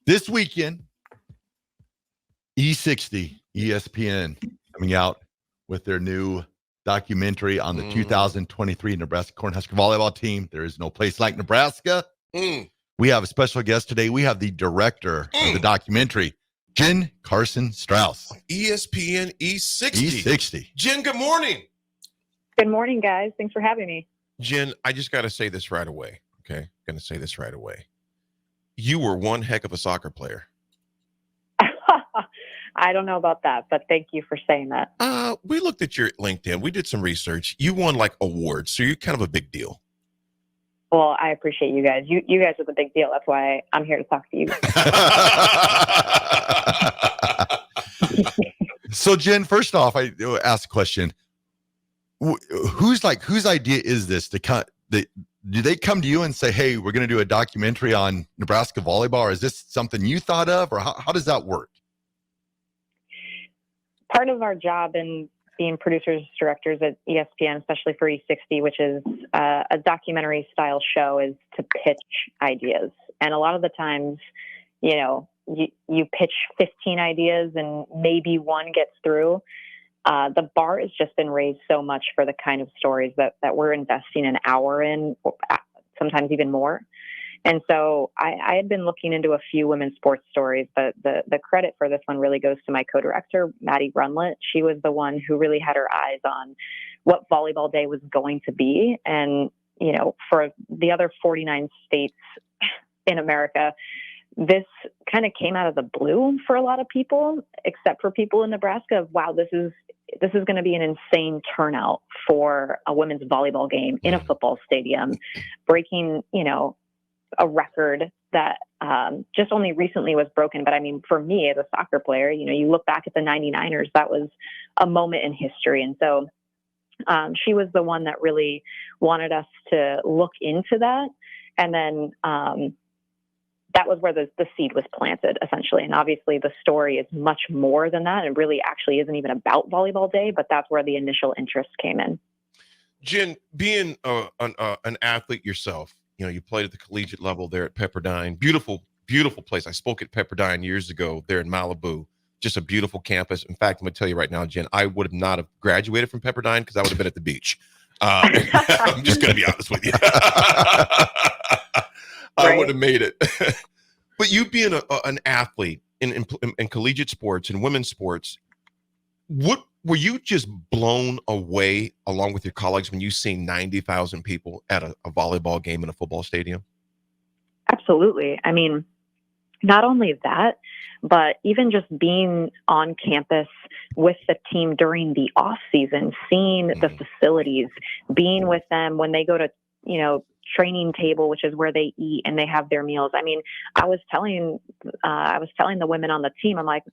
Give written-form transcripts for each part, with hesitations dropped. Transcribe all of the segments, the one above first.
This weekend, E60, ESPN, coming out with their new documentary on the 2023 Nebraska Cornhusker volleyball team. There is no place like Nebraska. We have a special guest today. We have the director of the documentary, Jen Karson Strauss. ESPN E60. E60. Jen, good morning. Good morning, guys. Thanks for having me. Jen, I just got to say this right away. Okay. Going to say this right away. You were one heck of a soccer player. I don't know about that, but thank you for saying that. We looked at your LinkedIn. We did some research. You won like awards, so you're kind of a big deal. Well, I appreciate you guys. You guys are the big deal. That's why I'm here to talk to you. So, Jen, first off, I ask a question. Whose idea is this to cut? Do they come to you and say, hey, we're going to do a documentary on Nebraska volleyball? Or is this something you thought of, or how does that work? Part of our job in being producers, directors at ESPN, especially for E60, which is a documentary style show, is to pitch ideas. And a lot of the times, you pitch 15 ideas and maybe one gets through. The bar has just been raised so much for the kind of stories that we're investing an hour in, sometimes even more. And so I had been looking into a few women's sports stories, but the credit for this one really goes to my co-director, Maddie Runlet. She was the one who really had her eyes on what Volleyball Day was going to be. And, for the other 49 states in America, this kind of came out of the blue for a lot of people, except for people in Nebraska of, wow, this is going to be an insane turnout for a women's volleyball game in a football stadium, breaking, a record that just only recently was broken. But I mean, for me as a soccer player, you look back at the 99ers, that was a moment in history. And so she was the one that really wanted us to look into that. And then that was where the seed was planted, essentially. And obviously the story is much more than that. It really actually isn't even about Volleyball Day, but that's where the initial interest came in. Jen, being an athlete yourself, you played at the collegiate level there at Pepperdine. Beautiful, beautiful place. I spoke at Pepperdine years ago there in Malibu. Just a beautiful campus. In fact, I'm going to tell you right now, Jen, I would have not have graduated from Pepperdine because I would have been at the beach. I'm just going to be honest with you. I would have made it. But you being an athlete in collegiate sports and women's sports, what were you just blown away along with your colleagues when you seen 90,000 people at a volleyball game in a football stadium? Absolutely. I mean, not only that, but even just being on campus with the team during the off season, seeing the facilities, being with them when they go to, training table, which is where they eat and they have their meals. I mean, I was telling the women on the team, I'm like,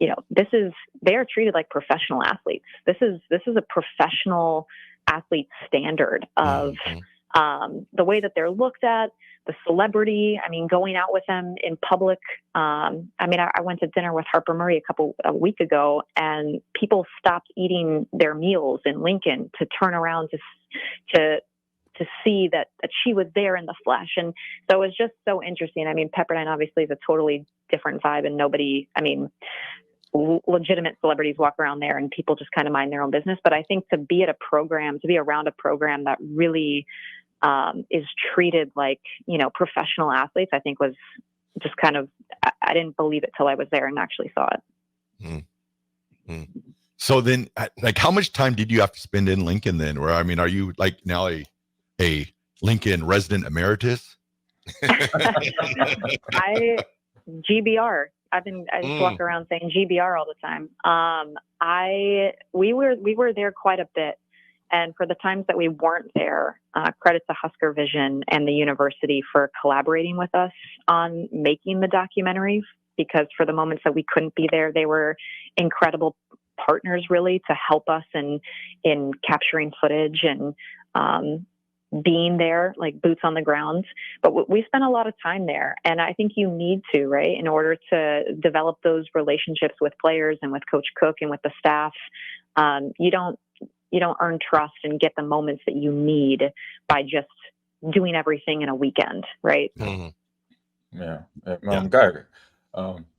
they are treated like professional athletes. This is a professional athlete standard of the way that they're looked at, the celebrity. I mean, going out with them in public. I went to dinner with Harper Murray a week ago, and people stopped eating their meals in Lincoln to turn around to see that she was there in the flesh. And so it was just so interesting. I mean, Pepperdine obviously is a totally different vibe, and legitimate celebrities walk around there and people just kind of mind their own business. But I think to be around a program that really is treated like, professional athletes, I think was just kind of, I didn't believe it till I was there and actually saw it. So then, how much time did you have to spend in Lincoln then? Or, are you like now a Lincoln resident emeritus? GBR. I just walk around saying GBR all the time. We were there quite a bit. And for the times that we weren't there, credit to Husker Vision and the university for collaborating with us on making the documentary, because for the moments that we couldn't be there, they were incredible partners really to help us in capturing footage and being there, like boots on the ground. But we spent a lot of time there. And I think you need to, right, in order to develop those relationships with players and with Coach Cook and with the staff. You don't earn trust and get the moments that you need by just doing everything in a weekend, right? Yeah. Geiger.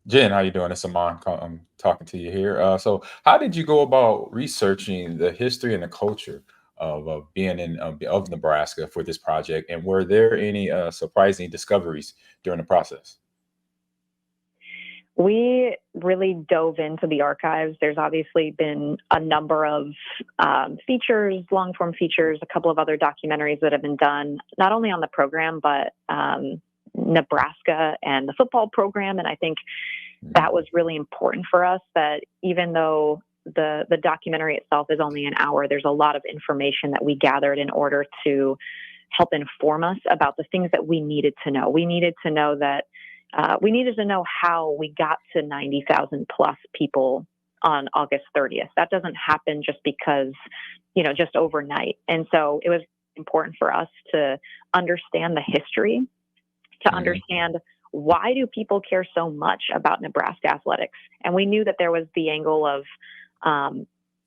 Jen, how you doing? It's Amon. I'm talking to you here. So how did you go about researching the history and the culture of being in of Nebraska for this project? And were there any surprising discoveries during the process? We really dove into the archives. There's obviously been a number of features, long-form features, a couple of other documentaries that have been done, not only on the program, but Nebraska and the football program. And I think that was really important for us, that even though the documentary itself is only an hour, there's a lot of information that we gathered in order to help inform us about the things that we needed to know. We needed to know that we needed to know how we got to 90,000 plus people on August 30th. That doesn't happen just because, just overnight. And so it was important for us to understand the history, to understand why do people care so much about Nebraska athletics. And we knew that there was the angle of,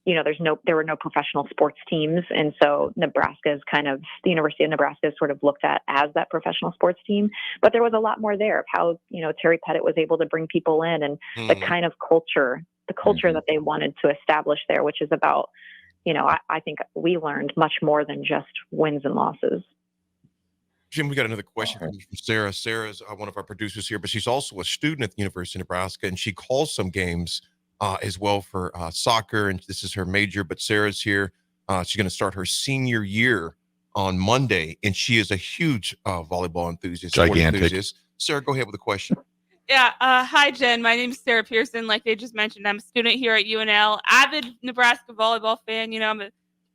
there were no professional sports teams. And so Nebraska is the University of Nebraska is sort of looked at as that professional sports team. But there was a lot more there of how, Terry Pettit was able to bring people in and the kind of culture, that they wanted to establish there, which is about, I think we learned much more than just wins and losses. Jim, we got another question from Sarah. Sarah's one of our producers here, but she's also a student at the University of Nebraska, and she calls some games as well for soccer, and this is her major. But Sarah's here. She's going to start her senior year on Monday, and she is a huge volleyball enthusiast. Gigantic. Sarah, go ahead with the question. Yeah. Hi, Jen. My name is Sarah Pearson. Like they just mentioned, I'm a student here at UNL. Avid Nebraska volleyball fan. I'm a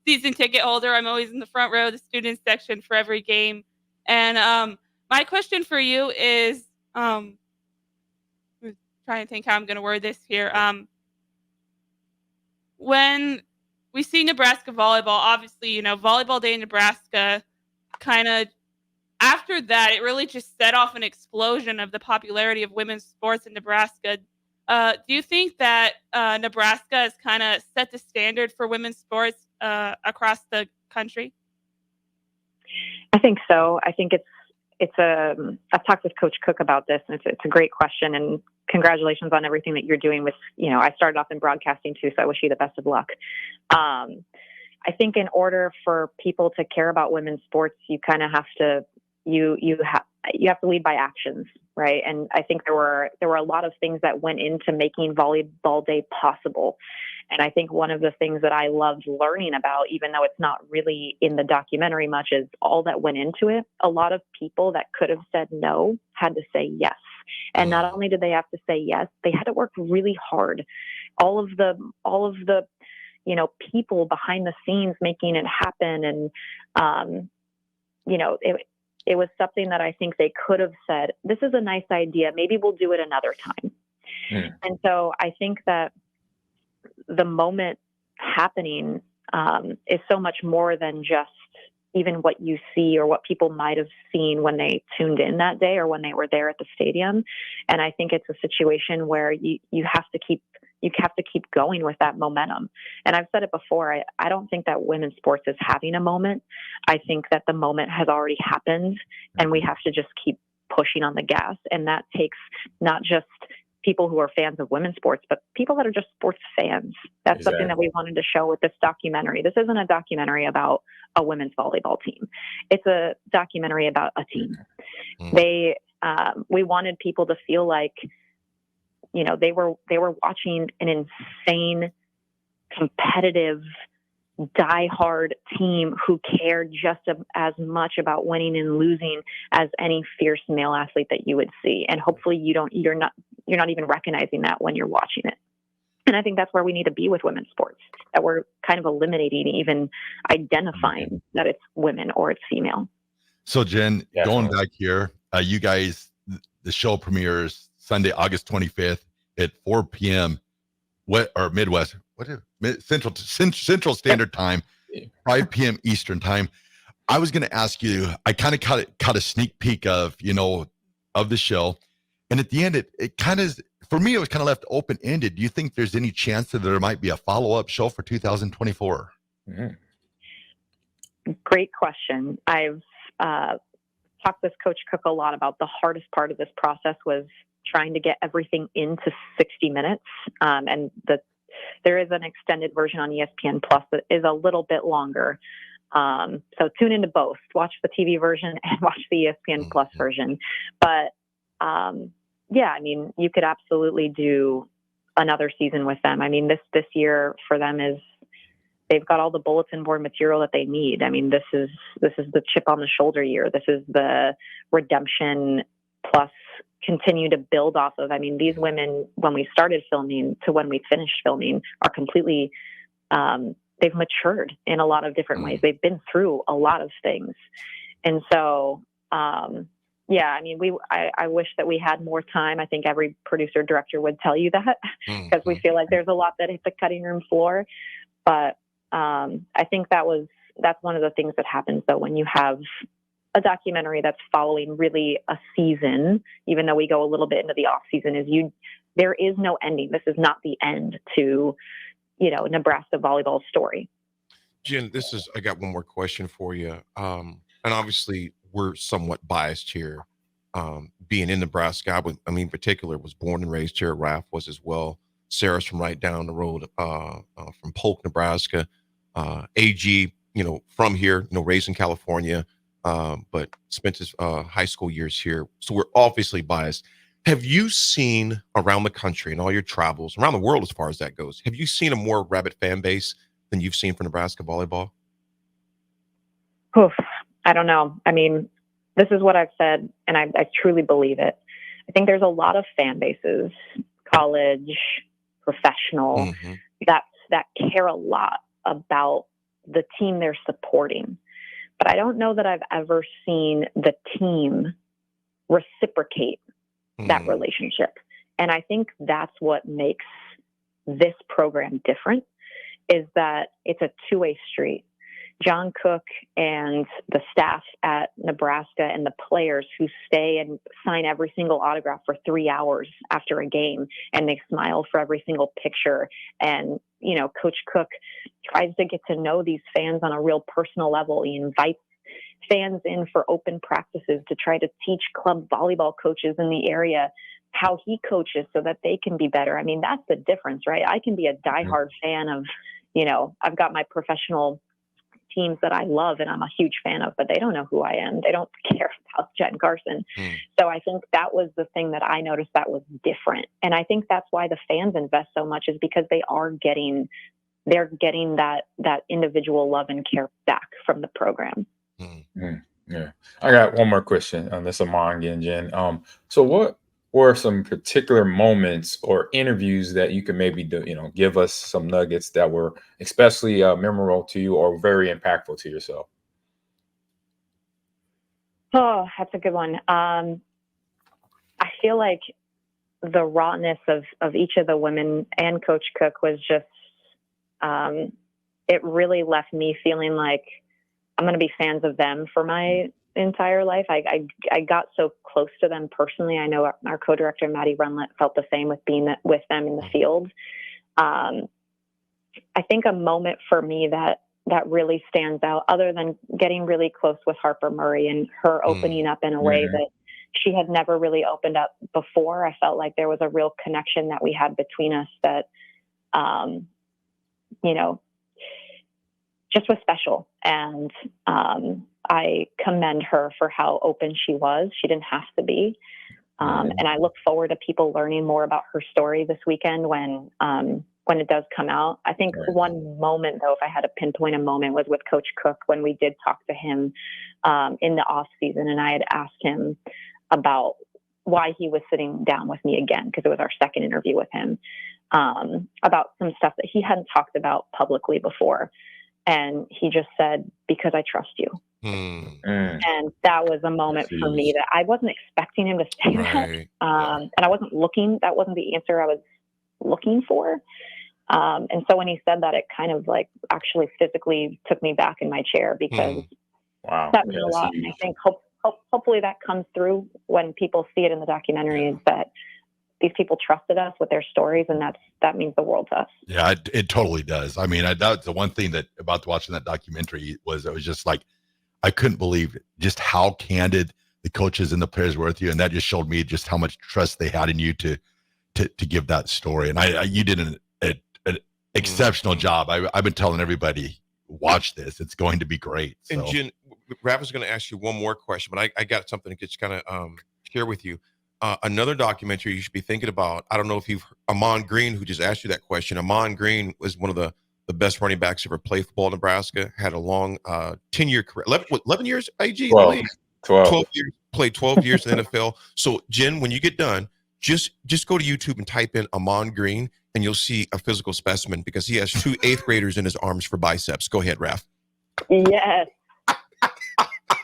season ticket holder. I'm always in the front row of the student section for every game. And my question for you is, I'm trying to think how I'm going to word this here. When we see Nebraska volleyball, obviously, Volleyball Day in Nebraska, kind of after that, it really just set off an explosion of the popularity of women's sports in Nebraska. Do you think that Nebraska has kind of set the standard for women's sports across the country? I think so. I think I've talked with Coach Cook about this, and it's a great question, and congratulations on everything that you're doing with, I started off in broadcasting too, so I wish you the best of luck. I think in order for people to care about women's sports, you kind of have to, you have to lead by actions, right? And I think there were a lot of things that went into making Volleyball Day possible. And I think one of the things that I loved learning about, even though it's not really in the documentary much, is all that went into it. A lot of people that could have said no had to say yes. And not only did they have to say yes, they had to work really hard. All of the people behind the scenes making it happen. And, it was something that I think they could have said, this is a nice idea. Maybe we'll do it another time. And so I think that the moment happening is so much more than just even what you see or what people might have seen when they tuned in that day or when they were there at the stadium. And I think it's a situation where you have to keep going with that momentum. And I've said it before, I don't think that women's sports is having a moment. I think that the moment has already happened, and we have to just keep pushing on the gas. And that takes not just people who are fans of women's sports, but people that are just sports fans. That's something that we wanted to show with this documentary. This isn't a documentary about a women's volleyball team. It's a documentary about a team. We wanted people to feel like, they were watching an insane, competitive, diehard team who cared just as much about winning and losing as any fierce male athlete that you would see. And hopefully you're not even recognizing that when you're watching it. And I think that's where we need to be with women's sports, that we're kind of eliminating even identifying that it's women or it's female. So Jen, going back here, you guys, the show premieres Sunday, August 25th at 4 p.m. Midwest, Central Standard Time, 5 p.m. Eastern Time. I was going to ask you, I kind of caught a sneak peek of the show. And at the end, it kind of, for me, it was kind of left open-ended. Do you think there's any chance that there might be a follow-up show for 2024? Great question. I've talked with Coach Cook a lot about the hardest part of this process was trying to get everything into 60 minutes. And there is an extended version on ESPN Plus that is a little bit longer. So tune into both. Watch the TV version and watch the ESPN Plus version. But yeah, I mean, you could absolutely do another season with them. I mean, this year for them is they've got all the bulletin board material that they need. I mean, this is the chip on the shoulder year. This is the redemption plus continue to build off of. I mean, these women, when we started filming to when we finished filming, are completely, they've matured in a lot of different ways. They've been through a lot of things. And so, yeah, I mean, I wish that we had more time. I think every producer director would tell you that because we feel like there's a lot that hit the cutting room floor. But I think that's one of the things that happens though when you have a documentary that's following really a season, even though we go a little bit into the off season, there is no ending. This is not the end to, Nebraska volleyball story. Jen, I got one more question for you. And obviously we're somewhat biased here. Being in Nebraska, in particular, was born and raised here. Raph was as well. Sarah's from right down the road, from Polk, Nebraska. AG, from here, raised in California, but spent his high school years here. So we're obviously biased. Have you seen around the country and all your travels, around the world as far as that goes, have you seen a more rabid fan base than you've seen for Nebraska volleyball? Oof, I don't know. I mean, this is what I've said, and I truly believe it. I think there's a lot of fan bases, college, professional, that care a lot about the team they're supporting. But I don't know that I've ever seen the team reciprocate that relationship. And I think that's what makes this program different, is that it's a two-way street. John Cook and the staff at Nebraska and the players who stay and sign every single autograph for 3 hours after a game, and they smile for every single picture. And, Coach Cook tries to get to know these fans on a real personal level. He invites fans in for open practices to try to teach club volleyball coaches in the area how he coaches so that they can be better. I mean, that's the difference, right? I can be a diehard fan of, I've got my professional teams that I love and I'm a huge fan of, but they don't know who I am. They don't care about Jen Karson. So I think that was the thing that I noticed that was different. And I think that's why the fans invest so much, is because they're getting that individual love and care back from the program. Yeah. I got one more question on this, Amon again, Jen. So what were some particular moments or interviews that you could maybe do, give us some nuggets that were especially memorable to you or very impactful to yourself? Oh, that's a good one. I feel like the rawness of each of the women and Coach Cook was just, it really left me feeling like I'm going to be fans of them for my entire life. I got so close to them personally. I know our co-director, Maddie Runlet, felt the same with being with them in the field. I think a moment for me that really stands out, other than getting really close with Harper Murray and her opening up in a way that she had never really opened up before. I felt like there was a real connection that we had between us that, just was special. And I commend her for how open she was. She didn't have to be. And I look forward to people learning more about her story this weekend when it does come out. I think one moment, though, if I had to pinpoint a moment, was with Coach Cook when we did talk to him in the off season. And I had asked him about why he was sitting down with me again, because it was our second interview with him, about some stuff that he hadn't talked about publicly before. And he just said, because I trust you. And that was a moment for me that I wasn't expecting him to say that. And I wasn't that wasn't the answer I was looking for. And so when he said that, it kind of like actually physically took me back in my chair, because that meant a lot. And I think hopefully that comes through when people see it in the documentary, is that these people trusted us with their stories, and that means the world to us. Yeah, it totally does. I mean, that's the one thing that about watching that documentary was, it was just like, I couldn't believe just how candid the coaches and the players were with you, and that just showed me just how much trust they had in you to give that story. And you did an exceptional job. I've been telling everybody, watch this. It's going to be great. So. And Jen, Raph is going to ask you one more question, but I got something to just kind of share with you. Another documentary you should be thinking about. I don't know if you've Amon Green, who just asked you that question. Amon Green was one of the best running backs ever played football in Nebraska. Had a long 10-year career. 11 years, AG? 12 years. Played 12 years in the NFL. So Jen, when you get done, just go to YouTube and type in Amon Green, and you'll see a physical specimen because he has 2 8th graders in his arms for biceps. Go ahead, Raph. Yes.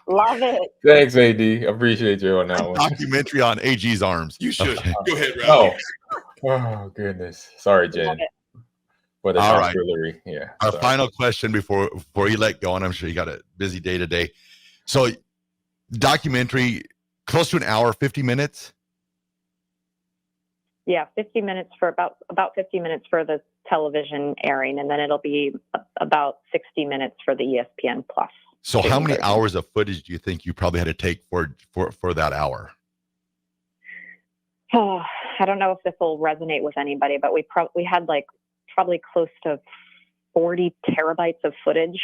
Love it. Thanks, AD. Appreciate you on that one. Documentary on AG's arms. You should. Go ahead, Raph. Oh goodness. Sorry, Jen. But all right. Yeah. Our final question before you let go, and I'm sure you got a busy day today. So, documentary, close to an hour, 50 minutes. Yeah, 50 minutes for about 50 minutes for the television airing, and then it'll be about 60 minutes for the ESPN Plus. So how many hours of footage do you think you probably had to take for that hour? Oh, I don't know if this will resonate with anybody, but we had like probably close to 40 terabytes of footage.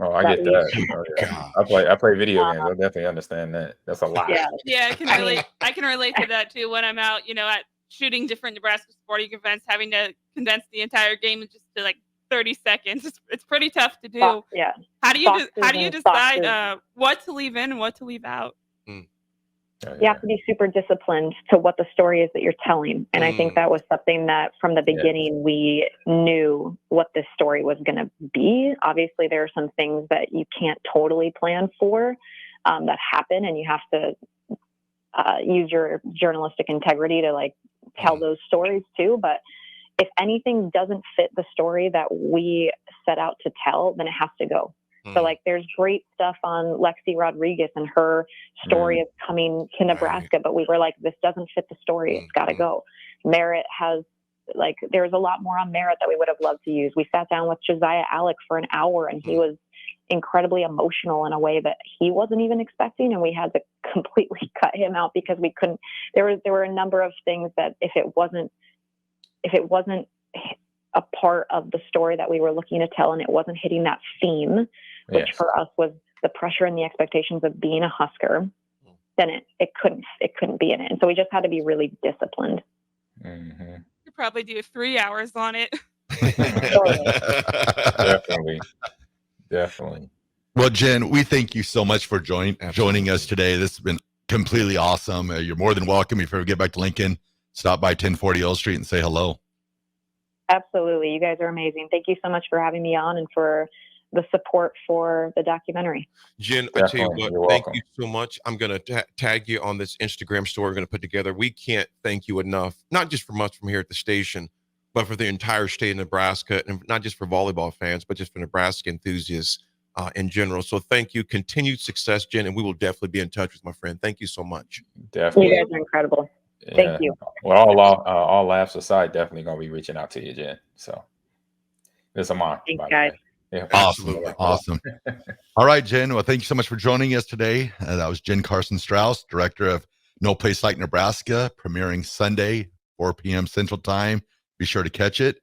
Oh, I get that. Oh, yeah. I play video games. I definitely understand that. That's a lot. Yeah, I can relate to that too. When I'm out, at shooting different Nebraska sporting events, having to condense the entire game just to like 30 seconds. It's pretty tough to do. Yeah. How do you decide what to leave in and what to leave out? You have to be super disciplined to what the story is that you're telling. And I think that was something that from the beginning we knew what this story was going to be. Obviously, there are some things that you can't totally plan for that happen, and you have to use your journalistic integrity to like tell those stories too. But if anything doesn't fit the story that we set out to tell, then it has to go. So like there's great stuff on Lexi Rodriguez and her story of coming to Nebraska, but we were like, this doesn't fit the story. It's got to go. Merritt has there's a lot more on Merritt that we would have loved to use. We sat down with Josiah Alec for an hour, and he was incredibly emotional in a way that he wasn't even expecting. And we had to completely cut him out because we couldn't, there were a number of things that if it wasn't a part of the story that we were looking to tell, and it wasn't hitting that theme, which for us was the pressure and the expectations of being a Husker, then it couldn't be in it. And so we just had to be really disciplined. Mm-hmm. You probably do 3 hours on it. Definitely. Well, Jen, we thank you so much for joining us today. This has been completely awesome. You're more than welcome. If you ever get back to Lincoln, stop by 1040 L Street and say hello. Absolutely. You guys are amazing. Thank you so much for having me on and for the support for the documentary. Jen, I tell you what, thank you so much. I'm going to tag you on this Instagram story we're going to put together. We can't thank you enough, not just from us from here at the station, but for the entire state of Nebraska, and not just for volleyball fans, but just for Nebraska enthusiasts in general. So thank you. Continued success, Jen, and we will definitely be in touch with my friend. Thank you so much. Definitely. You guys are incredible. Thank you. Well, all laughs aside, definitely going to be reaching out to you, Jen. So this is Amon. Thanks, guys. Yeah, awesome. All right, Jen. Well, thank you so much for joining us today. That was Jen Karson Strauss, director of No Place Like Nebraska, premiering Sunday, 4 p.m. Central Time. Be sure to catch it.